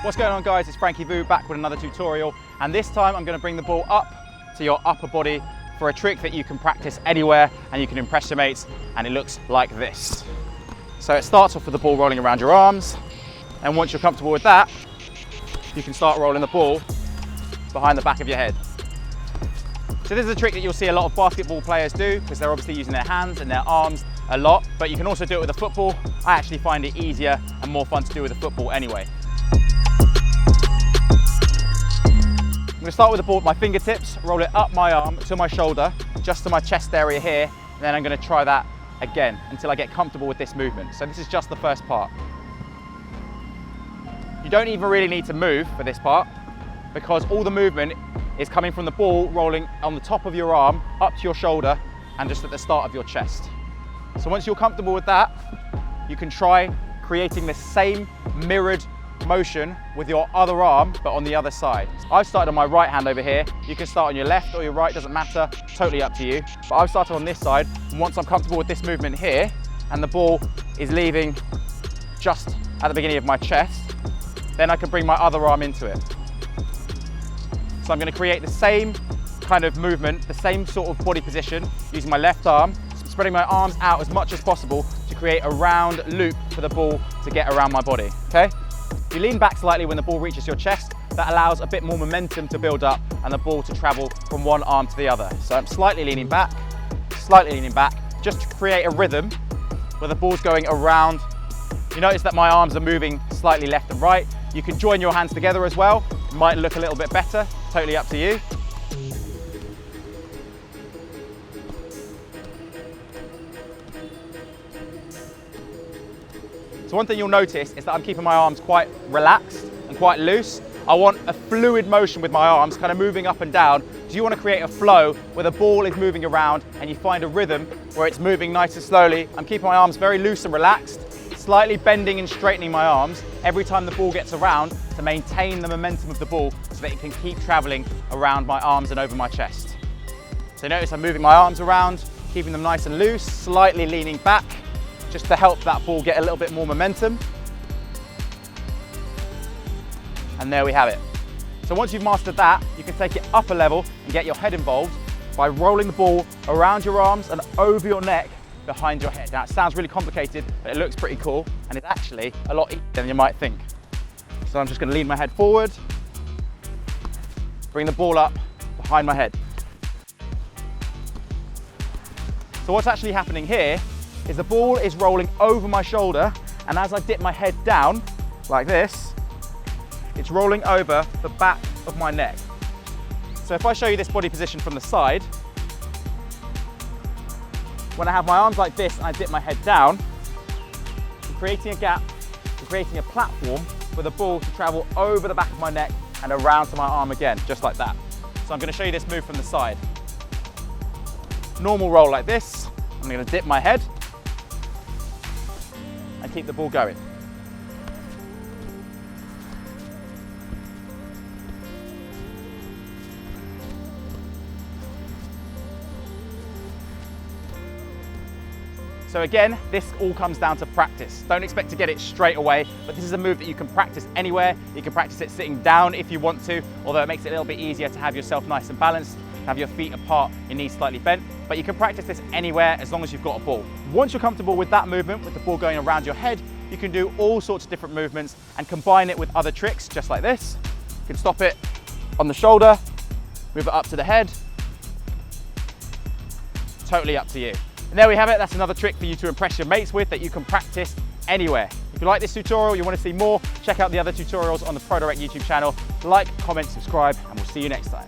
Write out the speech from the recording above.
What's going on, guys? It's Frankie Vu back with another tutorial, and this time I'm going to bring the ball up to your upper body for a trick that you can practice anywhere and you can impress your mates, and it looks like this. So it starts off with the ball rolling around your arms, and once you're comfortable with that, you can start rolling the ball behind the back of your head. So this is a trick that you'll see a lot of basketball players do because they're obviously using their hands and their arms a lot, but you can also do it with a football. I actually find it easier and more fun to do with a football anyway. I'm going to start with the ball with my fingertips, roll it up my arm to my shoulder, just to my chest area here, and then I'm going to try that again until I get comfortable with this movement. So this is just the first part. You don't even really need to move for this part because all the movement is coming from the ball rolling on the top of your arm, up to your shoulder, and just at the start of your chest. So once you're comfortable with that, you can try creating the same mirrored motion with your other arm, but on the other side. I've started on my right hand over here. You can start on your left or your right, doesn't matter, totally up to you. But I've started on this side, and once I'm comfortable with this movement here, and the ball is leaving just at the beginning of my chest, then I can bring my other arm into it. So I'm going to create the same kind of movement, the same sort of body position, using my left arm, spreading my arms out as much as possible to create a round loop for the ball to get around my body, okay? You lean back slightly when the ball reaches your chest. That allows a bit more momentum to build up and the ball to travel from one arm to the other. So I'm slightly leaning back, just to create a rhythm where the ball's going around. You notice that my arms are moving slightly left and right. You can join your hands together as well. It might look a little bit better, totally up to you. So one thing you'll notice is that I'm keeping my arms quite relaxed and quite loose. I want a fluid motion with my arms, kind of moving up and down. So you want to create a flow where the ball is moving around and you find a rhythm where it's moving nice and slowly. I'm keeping my arms very loose and relaxed, slightly bending and straightening my arms every time the ball gets around to maintain the momentum of the ball so that it can keep traveling around my arms and over my chest. So notice I'm moving my arms around, keeping them nice and loose, slightly leaning back, just to help that ball get a little bit more momentum. And there we have it. So once you've mastered that, you can take it up a level and get your head involved by rolling the ball around your arms and over your neck behind your head. Now it sounds really complicated, but it looks pretty cool, and it's actually a lot easier than you might think. So I'm just going to lean my head forward, bring the ball up behind my head. So what's actually happening here is the ball is rolling over my shoulder, and as I dip my head down like this, it's rolling over the back of my neck. So if I show you this body position from the side, when I have my arms like this and I dip my head down, I'm creating a gap, I'm creating a platform for the ball to travel over the back of my neck and around to my arm again, just like that. So I'm going to show you this move from the side. Normal roll like this, I'm going to dip my head and keep the ball going. So again, this all comes down to practice. Don't expect to get it straight away, but this is a move that you can practice anywhere. You can practice it sitting down if you want to, although it makes it a little bit easier to have yourself nice and balanced, have your feet apart, your knees slightly bent, but you can practice this anywhere as long as you've got a ball. Once you're comfortable with that movement, with the ball going around your head, you can do all sorts of different movements and combine it with other tricks, just like this. You can stop it on the shoulder, move it up to the head, totally up to you. And there we have it, that's another trick for you to impress your mates with that you can practice anywhere. If you like this tutorial, you want to see more, check out the other tutorials on the ProDirect YouTube channel. Like, comment, subscribe, and we'll see you next time.